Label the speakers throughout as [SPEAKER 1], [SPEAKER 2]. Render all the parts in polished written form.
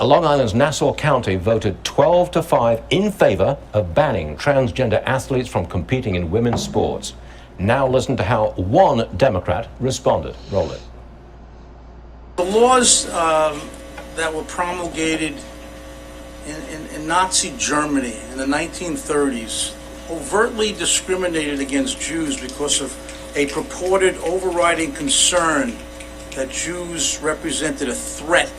[SPEAKER 1] Long Island's Nassau County voted 12-5 in favor of banning transgender athletes from competing in women's sports. Now listen to how one Democrat responded. Roll it.
[SPEAKER 2] The laws that were promulgated in Nazi Germany in the 1930s overtly discriminated against Jews because of a purported overriding concern that Jews represented a threat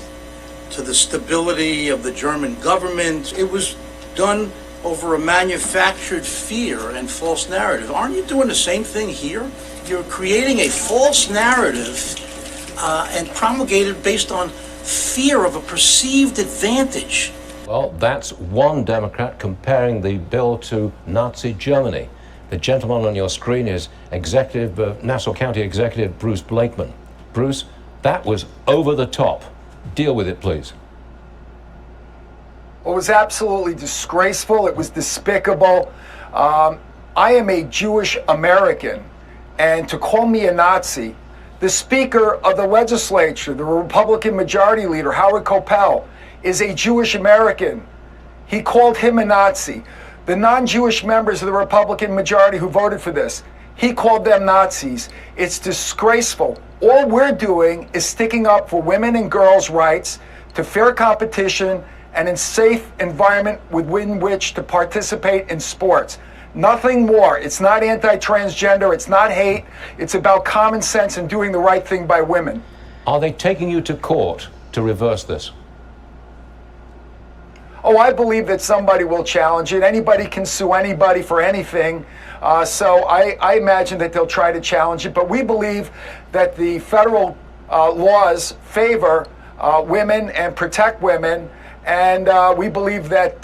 [SPEAKER 2] to the stability of the German government. It was done over a manufactured fear and false narrative. Aren't you doing the same thing here? You're creating a false narrative and promulgated based on fear of a perceived advantage.
[SPEAKER 1] Well, that's one Democrat comparing the bill to Nazi Germany. The gentleman on your screen is Nassau County Executive Bruce Blakeman. Bruce, that was over the top. Deal with it, please.
[SPEAKER 3] It was absolutely disgraceful. It was despicable. I am a Jewish American, and to call me a Nazi, the Speaker of the legislature, the Republican Majority Leader, Howard Coppell, is a Jewish American. He called him a Nazi. The non-Jewish members of the Republican majority who voted for this, he called them Nazis. It's disgraceful. All we're doing is sticking up for women and girls' rights to fair competition and a safe environment within which to participate in sports. Nothing more. It's not anti-transgender. It's not hate. It's about common sense and doing the right thing by women.
[SPEAKER 1] Are they taking you to court to reverse this?
[SPEAKER 3] Oh, I believe that somebody will challenge it. Anybody can sue anybody for anything. So I imagine that they'll try to challenge it. But we believe that the federal laws favor women and protect women. And we believe that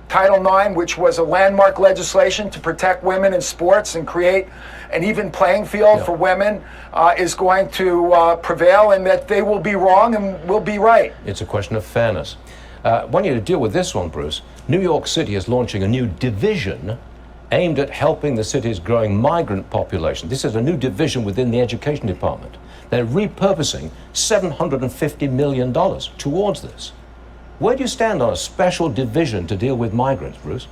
[SPEAKER 3] Title IX, which was a landmark legislation to protect women in sports and create an even playing field for women, is going to prevail, and that they will be wrong and will be right.
[SPEAKER 1] It's a question of fairness. I want you to deal with this one, Bruce. New York City is launching a new division aimed at helping the city's growing migrant population. This is a new division within the education department. They're repurposing $750 million towards this. Where do you stand on a special division to deal with migrants, Bruce?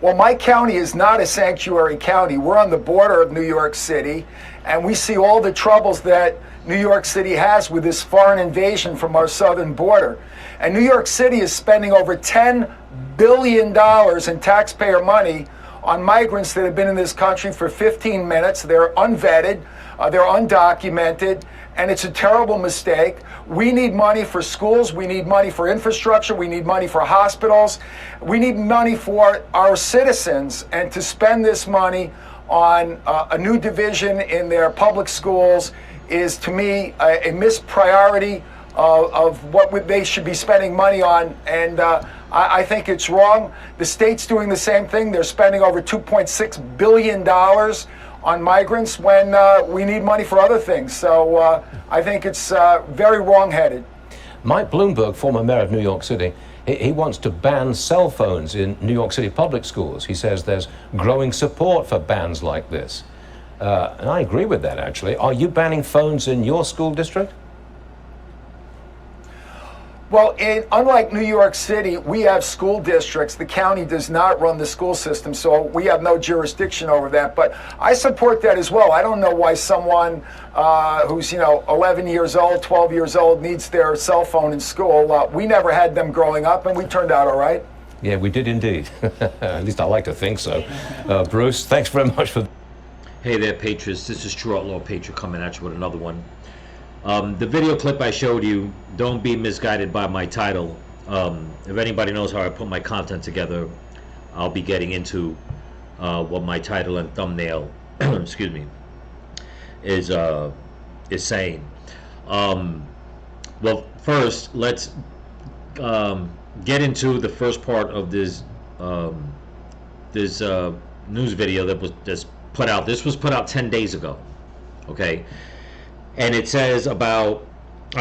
[SPEAKER 3] Well, my county is not a sanctuary county. We're on the border of New York City, and we see all the troubles that New York City has with this foreign invasion from our southern border. And New York City is spending over $10 billion in taxpayer money on migrants that have been in this country for 15 minutes. They're unvetted, they're undocumented, and it's a terrible mistake. We need money for schools, we need money for infrastructure, we need money for hospitals, we need money for our citizens, and to spend this money on a new division in their public schools is, to me, a missed priority of what they should be spending money on, and I think it's wrong. The state's doing the same thing. They're spending over $2.6 billion on migrants when we need money for other things. So I think it's very wrong-headed.
[SPEAKER 1] Mike Bloomberg, former mayor of New York City, he wants to ban cell phones in New York City public schools. He says there's growing support for bans like this. And I agree with that, actually. Are you banning phones in your school district?
[SPEAKER 3] Well, unlike New York City, we have school districts. The county does not run the school system, so we have no jurisdiction over that. But I support that as well. I don't know why someone who's 11 years old, 12 years old needs their cell phone in school. We never had them growing up, and we turned out all right.
[SPEAKER 1] Yeah, we did indeed. At least I like to think so. Bruce, thanks very much for...
[SPEAKER 4] Hey there, Patriots. This is True Outlaw Patriot coming at you with another one. The video clip I showed you, don't be misguided by my title. If anybody knows how I put my content together, I'll be getting into what my title and thumbnail, excuse me, is saying. Well, first, let's get into the first part of this news video that was just put out. This was put out 10 days ago, okay? And it says about,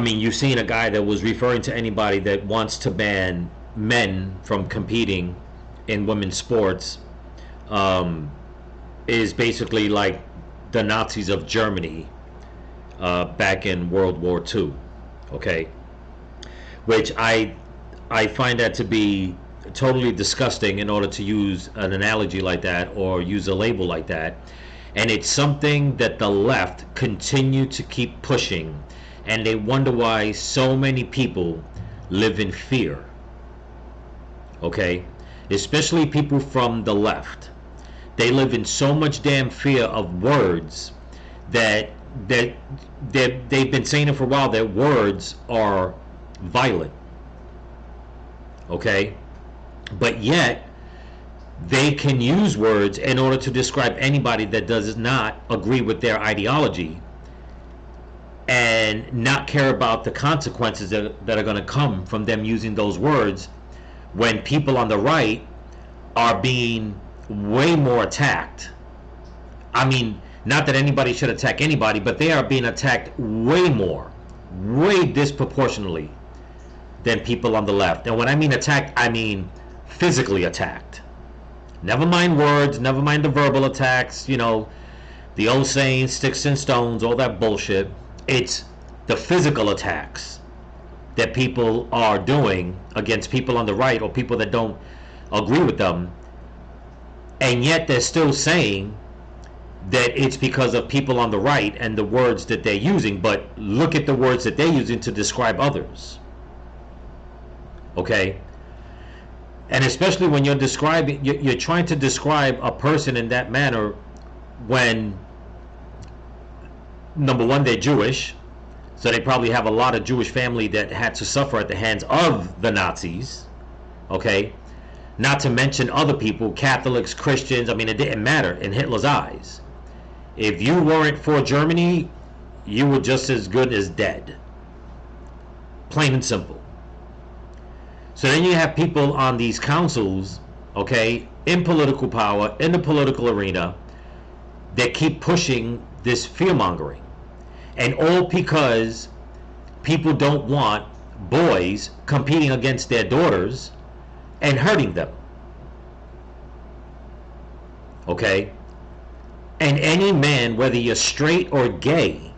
[SPEAKER 4] you've seen a guy that was referring to anybody that wants to ban men from competing in women's sports is basically like the Nazis of Germany back in World War II, okay? which I find that to be totally disgusting in order to use an analogy like that or use a label like that. And it's something that the left continue to keep pushing, and they wonder why so many people live in fear. Okay? Especially people from the left. They live in so much damn fear of words that they've been saying it for a while, that words are violent. Okay? But yet they can use words in order to describe anybody that does not agree with their ideology, and not care about the consequences that are going to come from them using those words, when people on the right are being way more attacked. I mean, not that anybody should attack anybody, but they are being attacked way more, way disproportionately than people on the left. And when I mean attacked, I mean physically attacked. Never mind words, never mind the verbal attacks, you know, the old saying, sticks and stones, all that bullshit. It's the physical attacks that people are doing against people on the right or people that don't agree with them. And yet they're still saying that it's because of people on the right and the words that they're using. But look at the words that they're using to describe others. Okay? And especially when you're describing, you're trying to describe a person in that manner when, number one, they're Jewish, so they probably have a lot of Jewish family that had to suffer at the hands of the Nazis. Okay? Not to mention other people, Catholics, Christians. I mean, it didn't matter in Hitler's eyes. If you weren't for Germany, you were just as good as dead. Plain and simple. So then you have people on these councils, okay, in political power, in the political arena, that keep pushing this fear-mongering. And all because people don't want boys competing against their daughters and hurting them. Okay? And any man, whether you're straight or gay,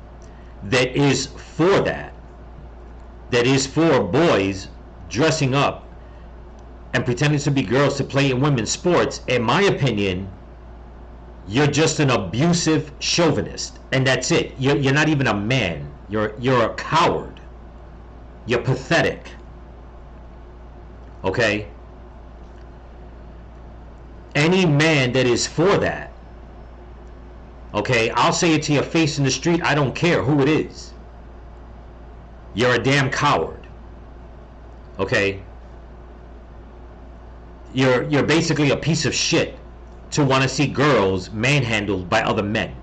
[SPEAKER 4] that is for that is for boys dressing up and pretending to be girls to play in women's sports, in my opinion, you're just an abusive chauvinist, and that's it. You're not even a man. You're a coward. You're pathetic. Okay? Any man that is for that, okay, I'll say it to your face in the street, I don't care who it is. You're a damn coward. Okay? You're basically a piece of shit to want to see girls manhandled by other men.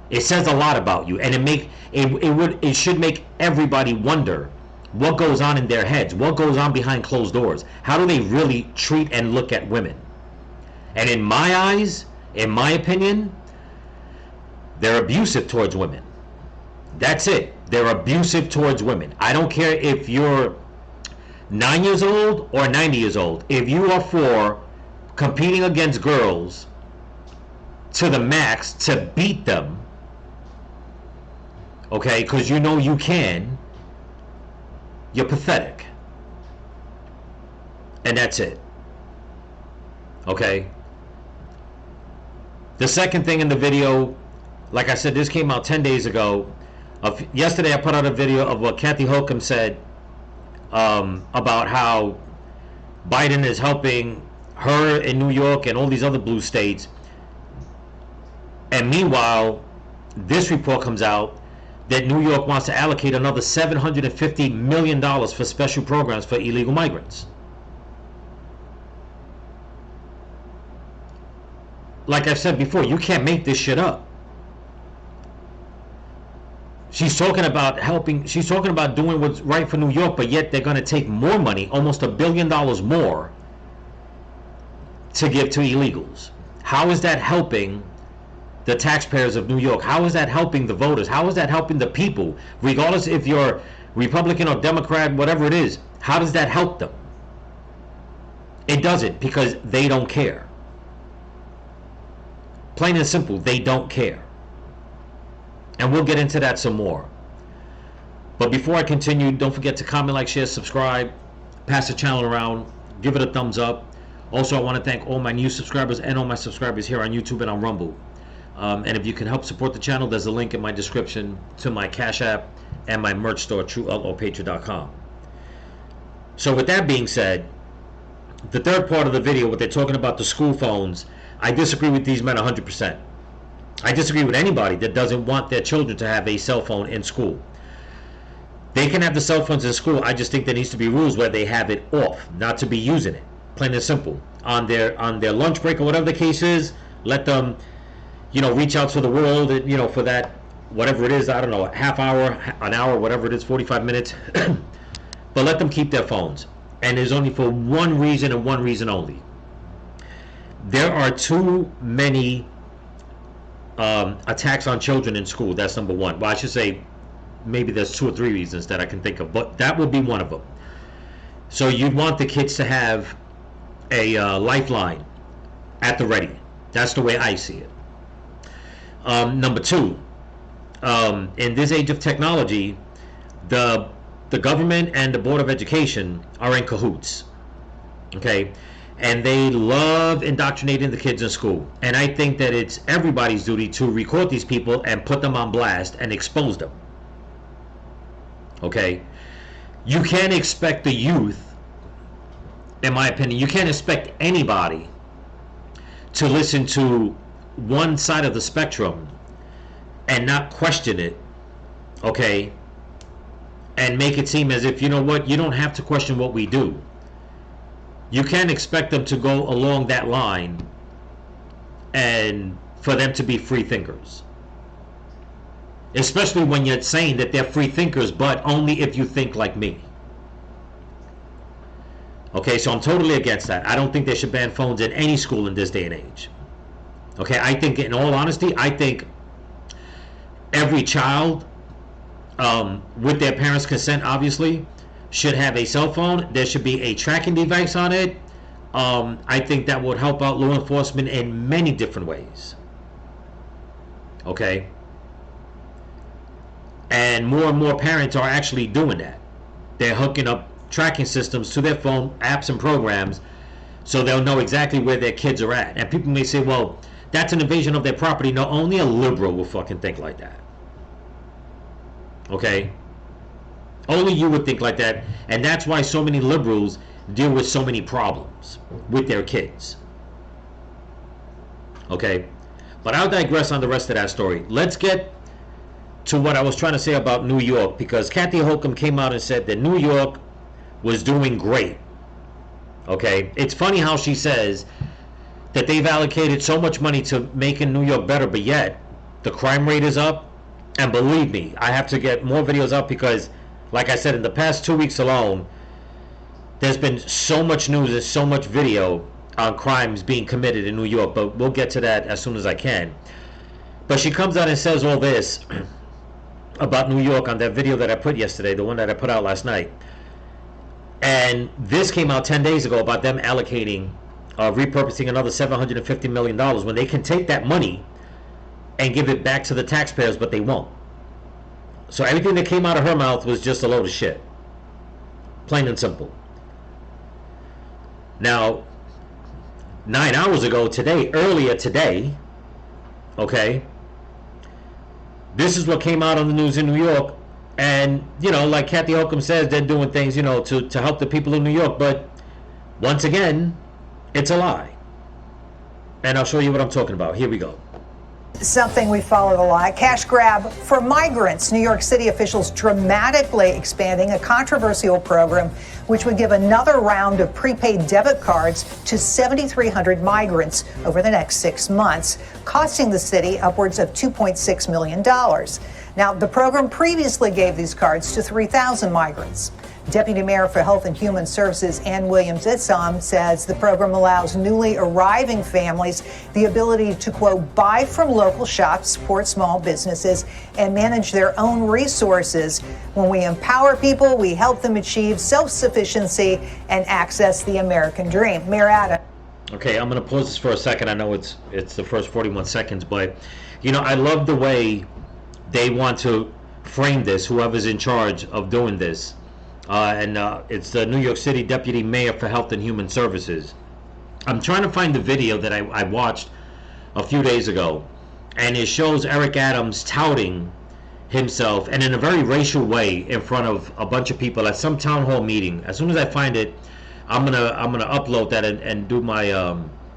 [SPEAKER 4] It says a lot about you, and it should make everybody wonder what goes on in their heads, what goes on behind closed doors. How do they really treat and look at women? And in my eyes, in my opinion, they're abusive towards women. That's it. They're abusive towards women. I don't care if you're 9 years old or 90 years old. If you are for competing against girls to the max to beat them, okay, because you know you can, you're pathetic. And that's it. Okay? The second thing in the video, like I said, this came out 10 days ago. Yesterday I put out a video of what Kathy Holcomb said about how Biden is helping her in New York and all these other blue states. And meanwhile, this report comes out that New York wants to allocate another $750 million for special programs for illegal migrants. Like I've said before, you can't make this shit up. She's talking about helping, she's talking about doing what's right for New York, but yet they're going to take more money, almost $1 billion more, to give to illegals. How is that helping the taxpayers of New York? How is that helping the voters? How is that helping the people? Regardless if you're Republican or Democrat, whatever it is, how does that help them? It doesn't, because they don't care. Plain and simple, they don't care. And we'll get into that some more. But before I continue, don't forget to comment, like, share, subscribe, pass the channel around, give it a thumbs up. Also, I want to thank all my new subscribers and all my subscribers here on YouTube and on Rumble. And if you can help support the channel, there's a link in my description to my Cash App and my merch store, TrueOutlawPatriot.com. So with that being said, the third part of the video, what they're talking about the school phones, I disagree with these men 100%. I disagree with anybody that doesn't want their children to have a cell phone in school. They can have the cell phones in school. I just think there needs to be rules where they have it off, not to be using it. Plain and simple. On their lunch break or whatever the case is, let them, reach out to the world, for that, whatever it is, I don't know, a half hour, an hour, whatever it is, 45 minutes. But let them keep their phones. And there's only for one reason and one reason only. There are too many attacks on children in school. That's number one. Well, I should say maybe there's 2 or 3 reasons that I can think of, but that would be one of them. So you'd want the kids to have a lifeline at the ready. That's the way I see it. Number 2, in this age of technology, the government and the Board of Education are in cahoots, okay? And they love indoctrinating the kids in school. And I think that it's everybody's duty to record these people and put them on blast and expose them, okay? You can't expect the youth, in my opinion, you can't expect anybody to listen to one side of the spectrum and not question it, okay? And make it seem as if, you know what, you don't have to question what we do. You can't expect them to go along that line and for them to be free thinkers. Especially when you're saying that they're free thinkers, but only if you think like me. Okay, so I'm totally against that. I don't think they should ban phones in any school in this day and age. Okay, I think, in all honesty, I think every child, with their parents' consent, obviously, should have a cell phone. There should be a tracking device on it. I think that would help out law enforcement in many different ways. Okay? And more parents are actually doing that. They're hooking up tracking systems to their phone, apps and programs, so they'll know exactly where their kids are at. And people may say, well, that's an invasion of their property. No, only a liberal will fucking think like that. Okay? Only you would think like that. And that's why so many liberals deal with so many problems with their kids. Okay? But I'll digress on the rest of that story. Let's get to what I was trying to say about New York, because Kathy Hochul came out and said that New York was doing great. Okay? It's funny how she says that they've allocated so much money to making New York better, but yet the crime rate is up. And believe me, I have to get more videos up because, like I said, in the past 2 weeks alone, there's been so much news and so much video on crimes being committed in New York, but we'll get to that as soon as I can. But she comes out and says all this about New York on that video that I put yesterday, the one that I put out last night. And this came out 10 days ago about them allocating, repurposing another $750 million when they can take that money and give it back to the taxpayers, but they won't. So everything that came out of her mouth was just a load of shit. Plain and simple. Now, 9 hours ago today, earlier today, okay, this is what came out on the news in New York. And, like Kathy Hochul says, they're doing things, to help the people in New York. But once again, it's a lie. And I'll show you what I'm talking about. Here we go.
[SPEAKER 5] Something we followed a lot. Cash grab for migrants. New York City officials dramatically expanding a controversial program which would give another round of prepaid debit cards to 7,300 migrants over the next 6 months, costing the city upwards of $2.6 million. Now, the program previously gave these cards to 3,000 migrants. Deputy Mayor for Health and Human Services Ann Williams-Issam says the program allows newly arriving families the ability to, quote, buy from local shops, support small businesses, and manage their own resources. When we empower people, we help them achieve self-sufficiency and access the American dream. Mayor Adam.
[SPEAKER 4] Okay, I'm going to pause this for a second. I know it's the first 41 seconds, but, I love the way they want to framed this, whoever's in charge of doing this. It's the New York City Deputy Mayor for Health and Human Services. I'm trying to find the video that I watched a few days ago, and it shows Eric Adams touting himself, and in a very racial way, in front of a bunch of people at some town hall meeting. As soon as I find it, I'm gonna upload that and do my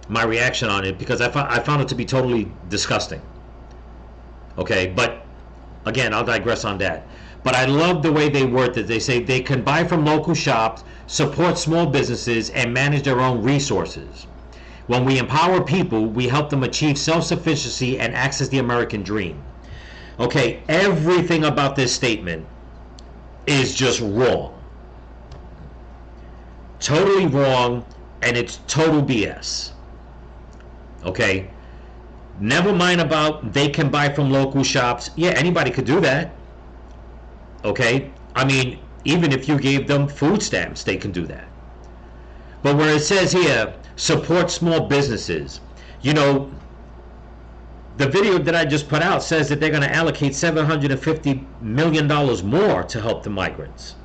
[SPEAKER 4] my reaction on it, because I found it to be totally disgusting. Okay, but again, I'll digress on that. But I love the way they word it. They say they can buy from local shops, support small businesses, and manage their own resources. When we empower people, we help them achieve self-sufficiency and access the American dream. Okay, everything about this statement is just wrong. Totally wrong, and it's total BS. Okay? Never mind about they can buy from local shops. Yeah, anybody could do that. Okay? I mean, even if you gave them food stamps, they can do that. But where it says here, support small businesses, you know, the video that I just put out says that they're going to allocate $750 million more to help the migrants.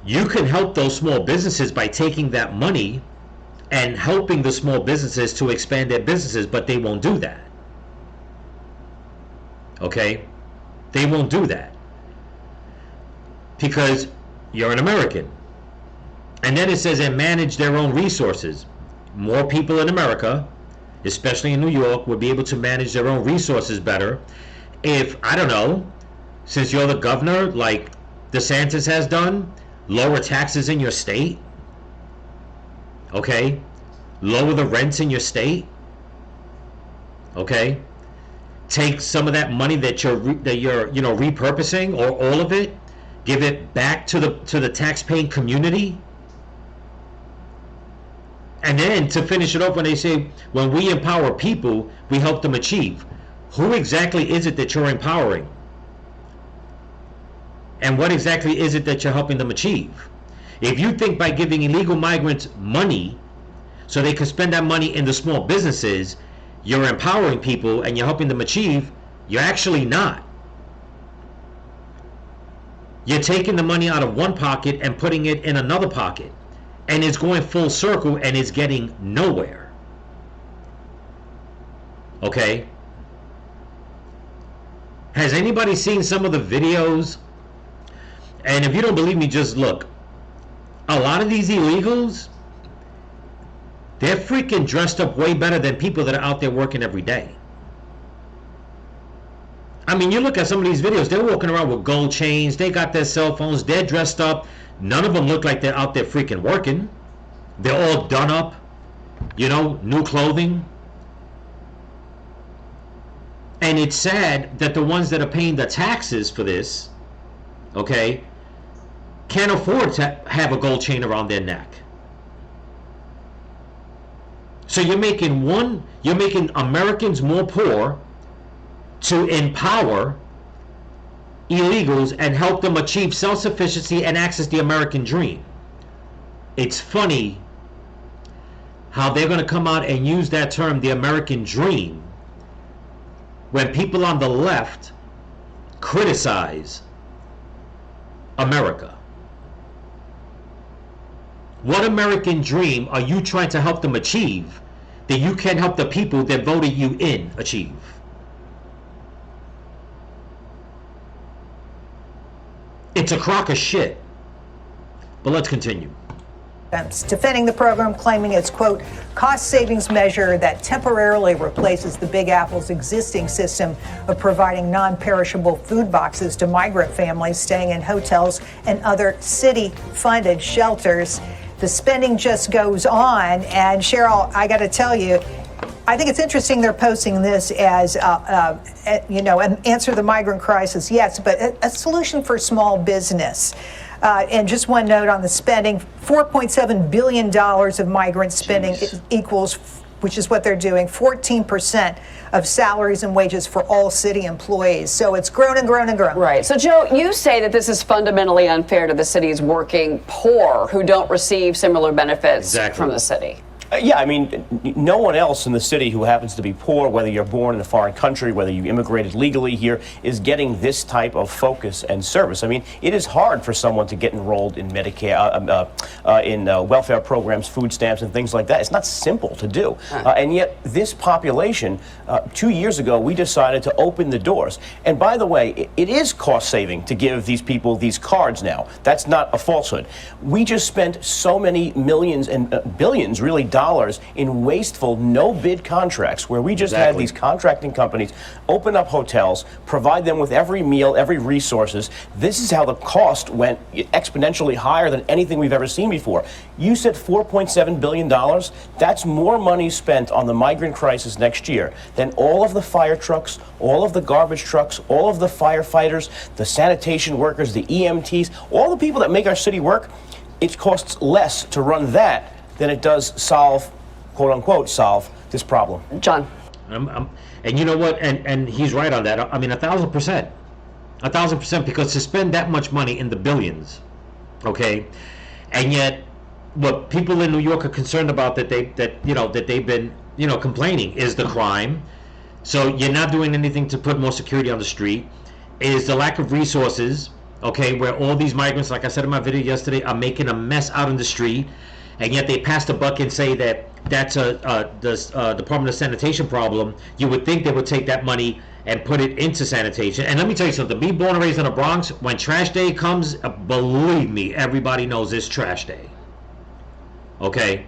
[SPEAKER 4] You can help those small businesses by taking that money and helping the small businesses to expand their businesses, but they won't do that. Okay? They won't do that. Because you're an American. And then it says, and manage their own resources. More people in America, especially in New York, would be able to manage their own resources better if, I don't know, since you're the governor, like DeSantis has done, lower taxes in your state. Okay? Lower the rents in your state. Okay? Take some of that money that you're repurposing, or all of it, give it back to the tax-paying community. And then to finish it off, when they say, when we empower people, we help them achieve. Who exactly is it that you're empowering? And what exactly is it that you're helping them achieve? If you think by giving illegal migrants money so they can spend that money in the small businesses, you're empowering people and you're helping them achieve, you're actually not. You're taking the money out of one pocket and putting it in another pocket. And it's going full circle and it's getting nowhere. Okay? Has anybody seen some of the videos? And if you don't believe me, just look. A lot of these illegals, they're freaking dressed up way better than people that are out there working every day. I mean, you look at some of these videos, they're walking around with gold chains, they got their cell phones, they're dressed up. None of them look like they're out there freaking working. They're all done up, you know, new clothing. And it's sad that the ones that are paying the taxes for this, okay, can't afford to have a gold chain around their neck. So you're making Americans more poor to empower illegals and help them achieve self-sufficiency and access the American dream. It's funny how they're going to come out and use that term, the American dream, when people on the left criticize America. What American dream are you trying to help them achieve that you can't help the people that voted you in achieve? It's a crock of shit. But let's continue.
[SPEAKER 5] Defending the program, claiming it's, quote, cost savings measure that temporarily replaces the Big Apple's existing system of providing non-perishable food boxes to migrant families staying in hotels and other city-funded shelters. The spending just goes on. And Cheryl, I got to tell you, I think it's interesting they're posting this as, an answer the migrant crisis, yes, but a solution for small business. And just one note on the spending, $4.7 billion of migrant spending equals, which is what they're doing, 14% of salaries and wages for all city employees. So it's grown and grown and grown.
[SPEAKER 6] Right. So, Joe, you say that this is fundamentally unfair to the city's working poor who don't receive similar benefits from the city.
[SPEAKER 7] Yeah, I mean, no one else in the city who happens to be poor, whether you're born in a foreign country, whether you immigrated legally here, is getting this type of focus and service. I mean, it is hard for someone to get enrolled in Medicare, in welfare programs, food stamps, and things like that. It's not simple to do. And yet, this population, 2 years ago, we decided to open the doors. And by the way, it is cost-saving to give these people these cards now. That's not a falsehood. We just spent so many millions and billions, really, dollars in wasteful no-bid contracts where we just had these contracting companies open up hotels, provide them with every meal, every resources. This is how the cost went exponentially higher than anything we've ever seen before. You said $4.7 billion. That's more money spent on the migrant crisis next year than all of the fire trucks, all of the garbage trucks, all of the firefighters, the sanitation workers, the EMTs, all the people that make our city work. It costs less to run that than it does solve, quote unquote, solve this problem.
[SPEAKER 6] John.
[SPEAKER 4] And you know what? And he's right on that. I mean, 1,000%. 1,000%, because to spend that much money in the billions, okay, and yet what people in New York are concerned about that they've been complaining is the crime. So you're not doing anything to put more security on the street. Is the lack of resources, okay, where all these migrants, like I said in my video yesterday, are making a mess out in the street, and yet they pass the buck and say that that's the Department of Sanitation problem. You would think they would take that money and put it into sanitation. And let me tell you something, being born and raised in the Bronx, when trash day comes, believe me, everybody knows it's trash day. Okay?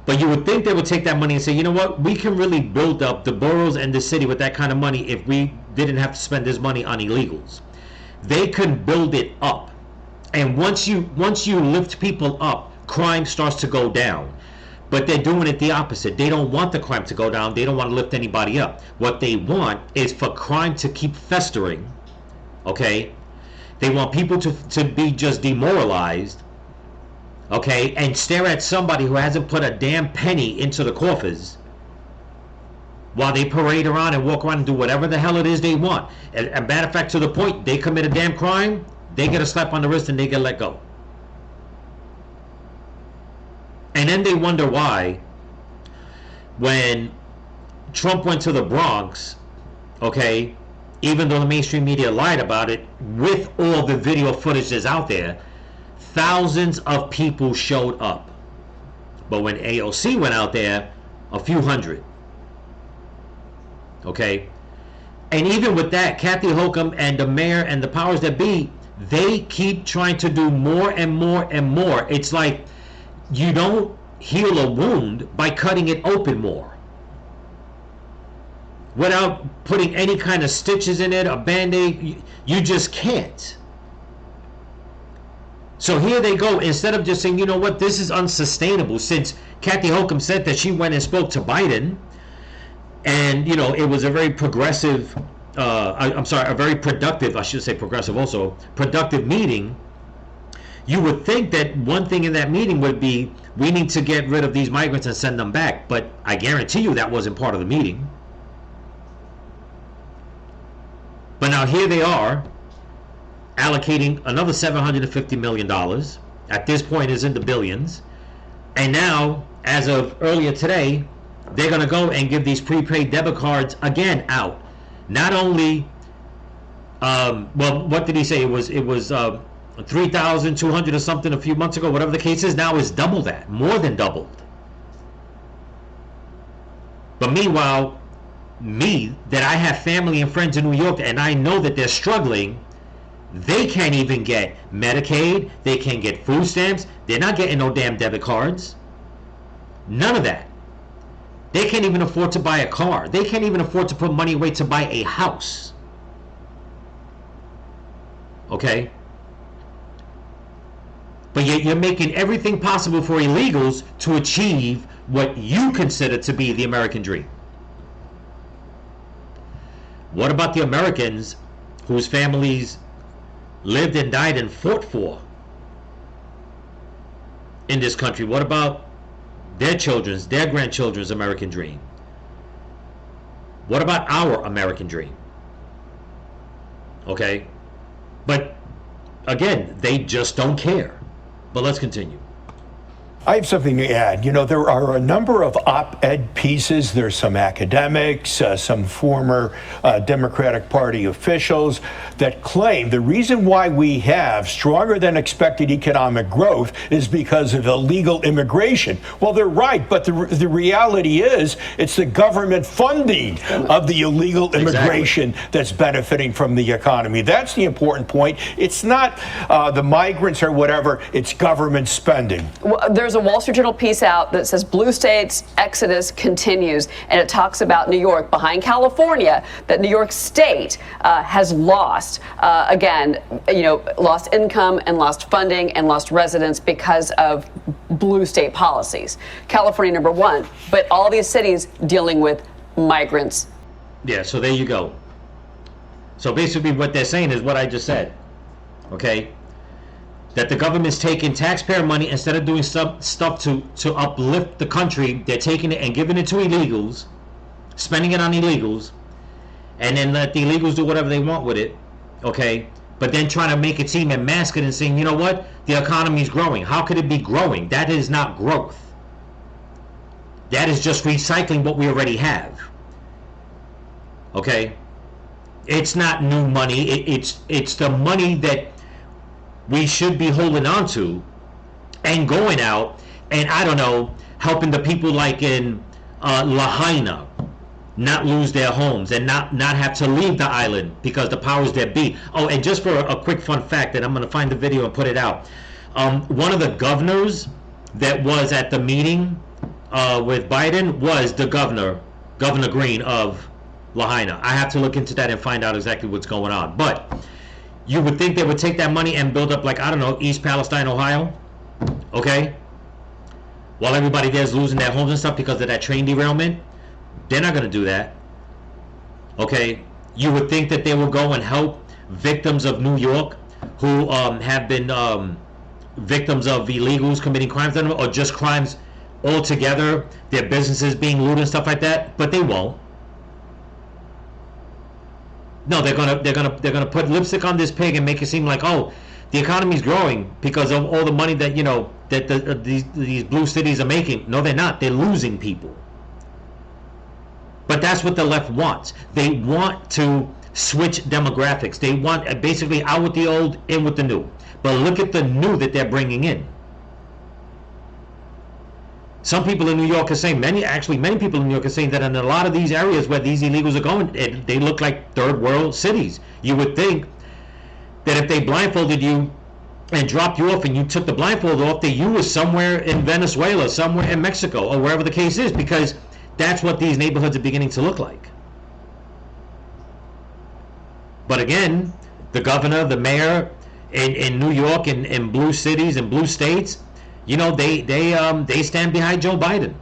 [SPEAKER 4] But you would think they would take that money and say, you know what, we can really build up the boroughs and the city with that kind of money if we didn't have to spend this money on illegals. They can build it up. And once you lift people up, crime starts to go down. But they're doing it the opposite. They don't want the crime to go down. They don't want to lift anybody up. What they want is for crime to keep festering. Okay? They want people to be just demoralized. Okay? And stare at somebody who hasn't put a damn penny into the coffers while they parade around and walk around and do whatever the hell it is they want. And matter of fact, to the point, they commit a damn crime, they get a slap on the wrist and they get let go. And then they wonder why, when Trump went to the Bronx, okay, even though the mainstream media lied about it, with all the video footage that's out there, thousands of people showed up. But when AOC went out there, a few hundred. Okay? And even with that, Kathy Hochul and the mayor and the powers that be, they keep trying to do more and more and more. It's like, you don't heal a wound by cutting it open more without putting any kind of stitches in it, a band-aid. You just can't. So here they go, instead of just saying, you know what, this is unsustainable, since Kathy Hochul said that she went and spoke to Biden, and it was a very progressive, a very productive, I should say progressive also, productive meeting. You would think that one thing in that meeting would be, we need to get rid of these migrants and send them back. But I guarantee you that wasn't part of the meeting. But now here they are, allocating another $750 million. At this point, is in the billions. And now, as of earlier today, they're going to go and give these prepaid debit cards again out. Not only, well, what did he say? It was 3,200 or something a few months ago, whatever the case is. Now it's double that, more than doubled. But meanwhile, that I have family and friends in New York, and I know that they're struggling, they can't even get Medicaid, they can't get food stamps, they're not getting no damn debit cards. None of that. They can't even afford to buy a car. They can't even afford to put money away to buy a house. Okay? But yet you're making everything possible for illegals to achieve what you consider to be the American dream. What about the Americans whose families lived and died and fought for in this country? What about their children's, their grandchildren's American dream? What about our American dream? Okay? But again, they just don't care. But let's continue.
[SPEAKER 8] I have something to add. You know, there are a number of op-ed pieces. There's some academics, some former Democratic Party officials that claim the reason why we have stronger than expected economic growth is because of illegal immigration. Well, they're right, but the reality is it's the government funding of the illegal immigration that's benefiting from the economy. That's the important point. It's not the migrants or whatever, it's government spending.
[SPEAKER 6] Well, there's a Wall Street Journal piece out that says blue states exodus continues, and it talks about New York behind California, that New York State has lost, lost income and lost funding and lost residents because of blue state policies. California number one, but all these cities dealing with migrants.
[SPEAKER 4] Yeah, so there you go. So basically what they're saying is what I just said, okay? That the government's taking taxpayer money, instead of doing stuff to uplift the country, they're taking it and giving it to illegals, spending it on illegals, and then let the illegals do whatever they want with it, okay? But then trying to make it seem and mask it and saying, you know what, the economy's growing. How could it be growing? That is not growth. That is just recycling what we already have, okay? It's not new money. It's the money that we should be holding on to and going out and, I don't know, helping the people like in Lahaina not lose their homes and not have to leave the island because the powers that be. Oh, and just for a quick fun fact, and I'm going to find the video and put it out. One of the governors that was at the meeting with Biden was the Governor Green of Lahaina. I have to look into that and find out exactly what's going on. But you would think they would take that money and build up, like, I don't know, East Palestine, Ohio, okay? While everybody there's losing their homes and stuff because of that train derailment. They're not going to do that, okay? You would think that they will go and help victims of New York who have been victims of illegals committing crimes, or just crimes altogether, their businesses being looted and stuff like that, but they won't. No, they're gonna put lipstick on this pig and make it seem like, oh, the economy's growing because of all the money that, you know, that these blue cities are making. No, they're not. They're losing people. But that's what the left wants. They want to switch demographics. They want basically out with the old, in with the new. But look at the new that they're bringing in. Some people in New York are saying, many people in New York are saying that in a lot of these areas where these illegals are going, they look like third world cities. You would think that if they blindfolded you and dropped you off and you took the blindfold off, that you were somewhere in Venezuela, somewhere in Mexico, or wherever the case is, because that's what these neighborhoods are beginning to look like. But again, the governor, the mayor in New York and in blue cities and blue states, you know, they stand behind Joe Biden,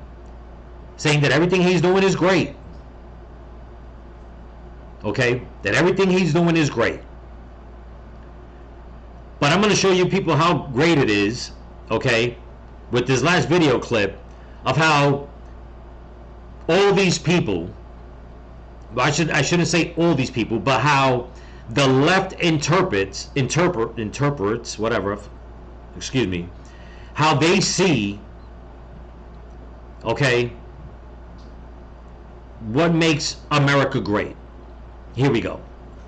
[SPEAKER 4] saying that everything he's doing is great. Okay? That everything he's doing is great. But I'm going to show you people how great it is, okay, with this last video clip of how all these people, I shouldn't say all these people, but how the left interprets, whatever, excuse me, how they see, okay, what makes America great. Here we go.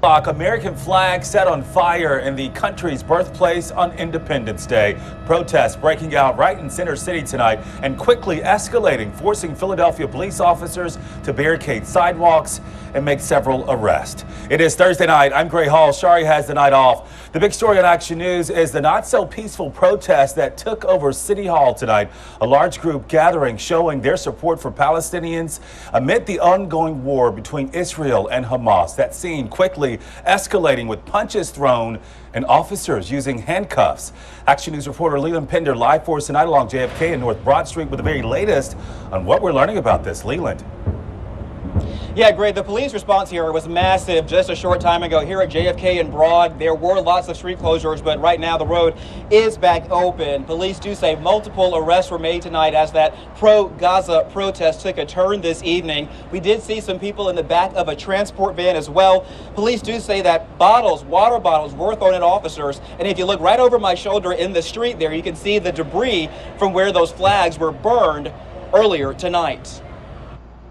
[SPEAKER 9] American flag set on fire in the country's birthplace on Independence Day. Protests breaking out right in Center City tonight and quickly escalating, forcing Philadelphia police officers to barricade sidewalks and make several arrests. It is Thursday night. I'm Gray Hall. Shari has the night off. The big story on Action News is the not so peaceful protest that took over City Hall tonight. A large group gathering showing their support for Palestinians amid the ongoing war between Israel and Hamas. That scene quickly escalating with punches thrown and officers using handcuffs. Action News reporter Leland Pender live for us tonight along JFK and North Broad Street with the very latest on what we're learning about this. Leland.
[SPEAKER 10] Yeah, great. The police response here was massive just a short time ago. Here at JFK and Broad, there were lots of street closures, but right now the road is back open. Police do say multiple arrests were made tonight as that pro-Gaza protest took a turn this evening. We did see some people in the back of a transport van as well. Police do say that water bottles were thrown at officers. And if you look right over my shoulder in the street there, you can see the debris from where those flags were burned earlier tonight.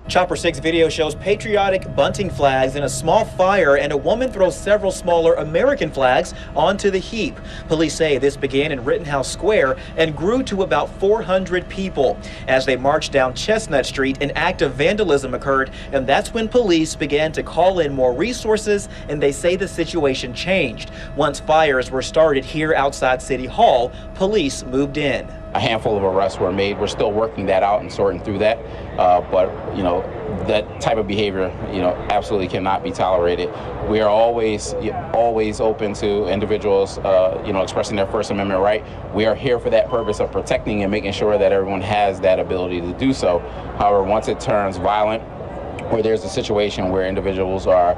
[SPEAKER 10] Chopper 6 video shows patriotic bunting flags in a small fire, and a woman throws several smaller American flags onto the heap. Police say this began in Rittenhouse Square and grew to about 400 people. As they marched down Chestnut Street, an act of vandalism occurred, and that's when police began to call in more resources, and they say the situation changed. Once fires were started here outside City Hall, police moved in.
[SPEAKER 11] A handful of arrests were made. We're still working that out and sorting through that. But, you know, that type of behavior, you know, absolutely cannot be tolerated. We are always open to individuals, you know, expressing their First Amendment right. We are here for that purpose of protecting and making sure that everyone has that ability to do so. However, once it turns violent, where there's a situation where individuals are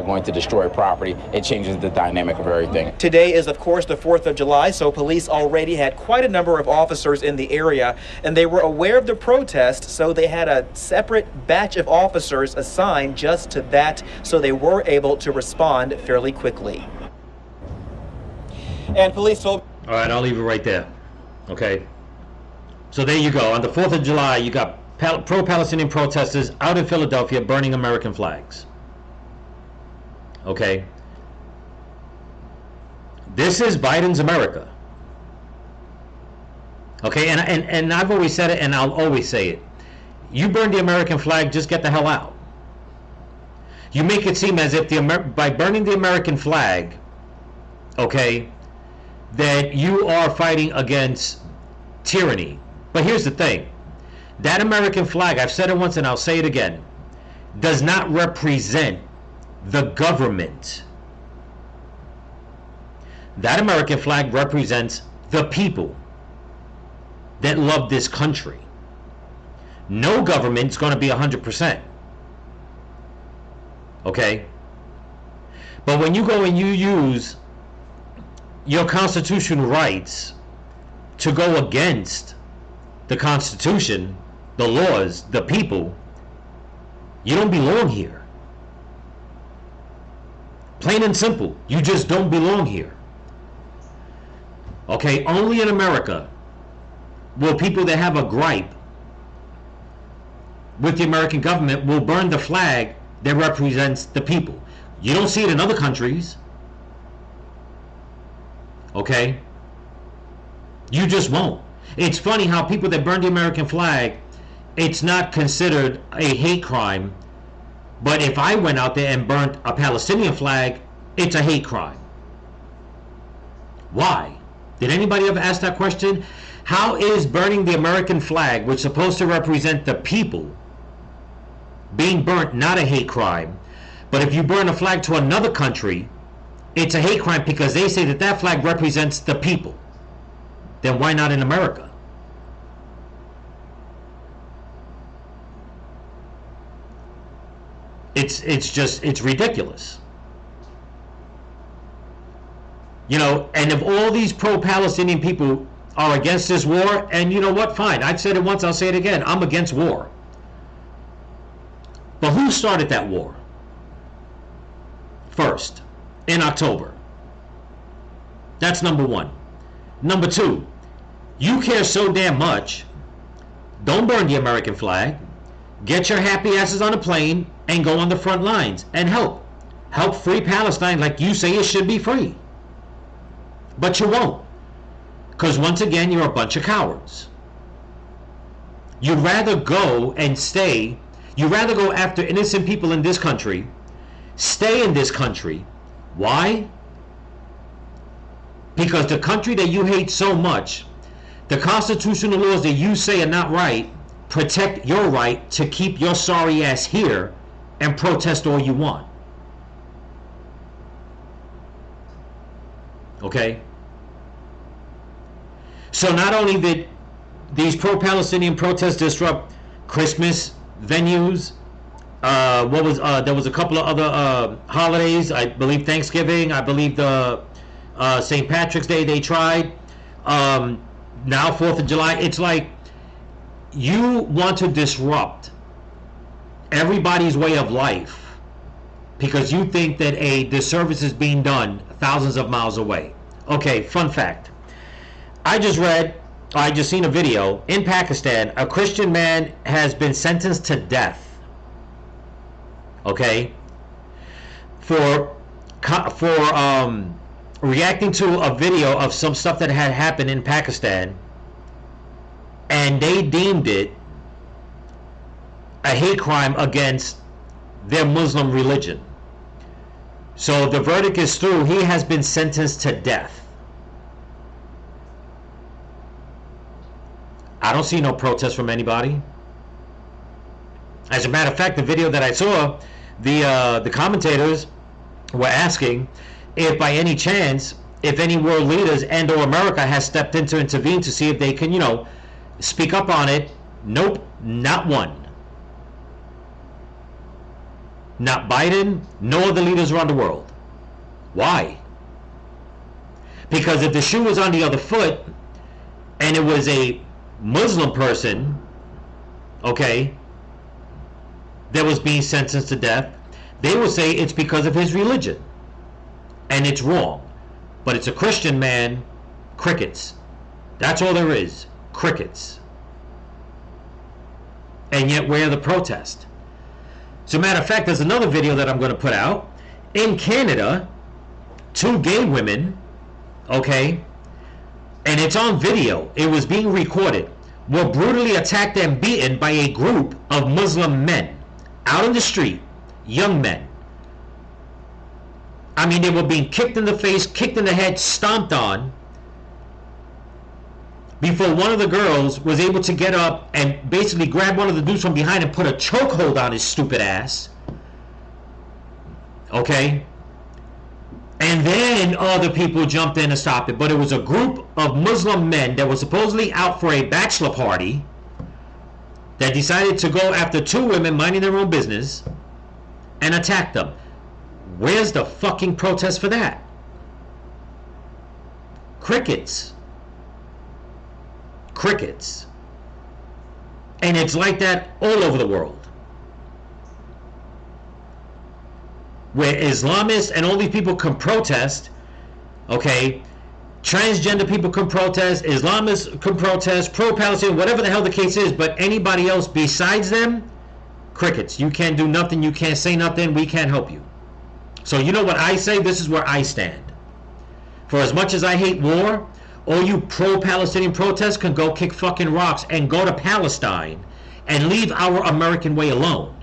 [SPEAKER 11] going to destroy property, it changes the dynamic of everything.
[SPEAKER 10] Today is, of course, the 4th of July, so police already had quite a number of officers in the area, and they were aware of the protest, so they had a separate batch of officers assigned just to that, so they were able to respond fairly quickly. And police told...
[SPEAKER 4] All right, I'll leave it right there. Okay. So there you go. On the 4th of July, you got pro-Palestinian protesters out in Philadelphia burning American flags. Okay? This is Biden's America. Okay? And I've always said it, and I'll always say it. You burn the American flag, just get the hell out. You make it seem as if by burning the American flag, okay, that you are fighting against tyranny. But here's the thing. That American flag, I've said it once and I'll say it again, does not represent the government. That American flag represents the people that love this country. No government's going to be 100%. Okay? But when you go and you use your constitutional rights to go against the Constitution, the laws, the people, you don't belong here. Plain and simple, you just don't belong here. Okay, only in America will people that have a gripe with the American government will burn the flag that represents the people. You don't see it in other countries. Okay? You just won't. It's funny how people that burn the American flag, it's not considered a hate crime, but if I went out there and burnt a Palestinian flag, it's a hate crime. Why? Did anybody ever ask that question? How is burning the American flag, which is supposed to represent the people, being burnt not a hate crime, but if you burn a flag to another country, it's a hate crime because they say that that flag represents the people? Then why not in America? It's ridiculous. You know, and if all these pro-Palestinian people are against this war, and you know what, fine, I've said it once, I'll say it again, I'm against war. But who started that war? First, in October. That's number one. Number two, you care so damn much, don't burn the American flag, get your happy asses on a plane and go on the front lines and help free Palestine like you say it should be free. But you won't, because once again you're a bunch of cowards. You'd rather go after innocent people in this country, stay in this country. Why? Because the country that you hate so much, the constitutional laws that you say are not right, protect your right to keep your sorry ass here and protest all you want. Okay? So not only did these pro-Palestinian protests disrupt Christmas venues, There was a couple of other holidays. I believe Thanksgiving. I believe the St. Patrick's Day they tried. Now 4th of July. It's like you want to disrupt everybody's way of life because you think that a disservice is being done thousands of miles away. Okay, fun fact. I just seen a video in Pakistan. A Christian man has been sentenced to death. Okay, for reacting to a video of some stuff that had happened in Pakistan, and they deemed it a hate crime against their Muslim religion. So the verdict is through. He has been sentenced to death. I don't see no protest from anybody. As a matter of fact, the video that I saw, the commentators were asking if by any chance, if any world leaders and or America has stepped in to intervene to see if they can, speak up on it. Nope, not one. Not Biden, no other leaders around the world. Why? Because if the shoe was on the other foot and it was a Muslim person, okay, that was being sentenced to death, they will say it's because of his religion. And it's wrong. But it's a Christian man, crickets. That's all there is, crickets. And yet where the protest? As a matter of fact, there's another video that I'm going to put out. In Canada, 2 gay women, okay, and it's on video, it was being recorded, were brutally attacked and beaten by a group of Muslim men out in the street, young men. I mean, they were being kicked in the face, kicked in the head, stomped on, before one of the girls was able to get up and basically grab one of the dudes from behind and put a chokehold on his stupid ass. Okay? And then other people jumped in to stop it. But it was a group of Muslim men that were supposedly out for a bachelor party that decided to go after 2 women minding their own business and attack them. Where's the fucking protest for that? Crickets. Crickets. And it's like that all over the world. Where Islamists and all these people can protest, okay, transgender people can protest, Islamists can protest, pro-Palestinian, whatever the hell the case is, but anybody else besides them, crickets. You can't do nothing, you can't say nothing, we can't help you. So you know what I say? This is where I stand. For as much as I hate war, all you pro-Palestinian protests can go kick fucking rocks and go to Palestine and leave our American way alone.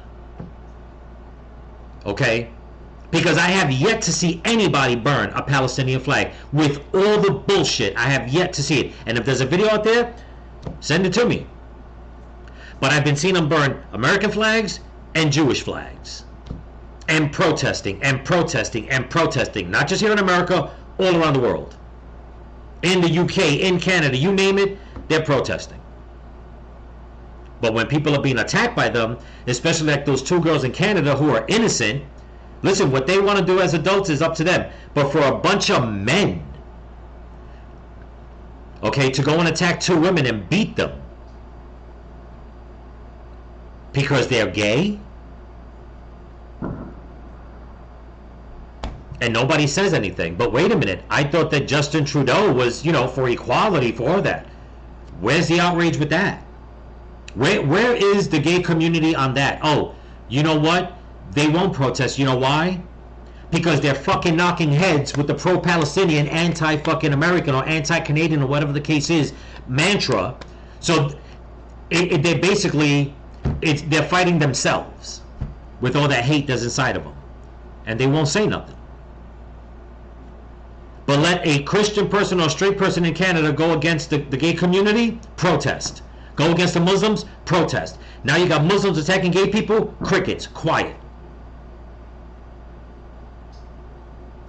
[SPEAKER 4] Okay? Because I have yet to see anybody burn a Palestinian flag. With all the bullshit, I have yet to see it. And if there's a video out there, send it to me. But I've been seeing them burn American flags and Jewish flags. And protesting, and protesting, and protesting. Not just here in America, all around the world. In the UK, in Canada, you name it, they're protesting. But when people are being attacked by them, especially like those 2 girls in Canada who are innocent, listen, what they want to do as adults is up to them. But for a bunch of men, okay, to go and attack 2 women and beat them because they're gay, and nobody says anything. But wait a minute, I thought that Justin Trudeau was, for equality, for all that. Where's the outrage with that? Where is the gay community on that? Oh, you know what? They won't protest. You know why? Because they're fucking knocking heads with the pro-Palestinian, anti-fucking American or anti-Canadian or whatever the case is mantra. So they're basically, they're fighting themselves with all that hate that's inside of them. And they won't say nothing. But let a Christian person or a straight person in Canada go against the gay community, protest. Go against the Muslims, protest. Now you got Muslims attacking gay people, crickets, quiet.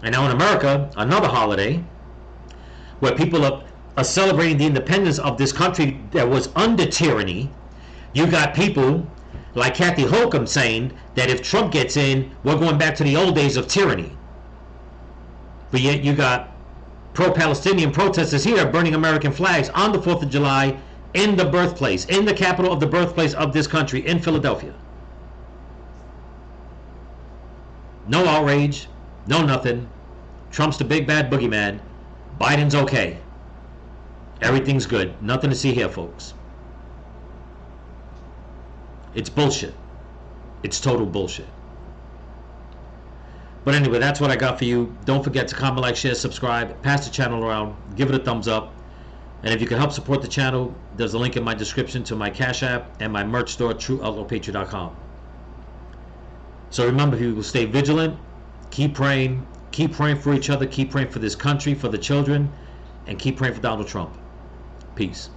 [SPEAKER 4] And now in America, another holiday, where people are celebrating the independence of this country that was under tyranny, you got people like Kathy Holcomb saying that if Trump gets in, we're going back to the old days of tyranny. But yet you got pro-Palestinian protesters here burning American flags on the 4th of July in the birthplace, in the capital of the birthplace of this country, in Philadelphia. No outrage, no nothing. Trump's the big bad boogeyman. Biden's okay. Everything's good. Nothing to see here, folks. It's bullshit. It's total bullshit. But anyway, that's what I got for you. Don't forget to comment, like, share, subscribe, pass the channel around, give it a thumbs up. And if you can help support the channel, there's a link in my description to my Cash App and my merch store, TrueOutlawPatriot.com. So remember, people, stay vigilant, keep praying for each other, keep praying for this country, for the children, and keep praying for Donald Trump. Peace.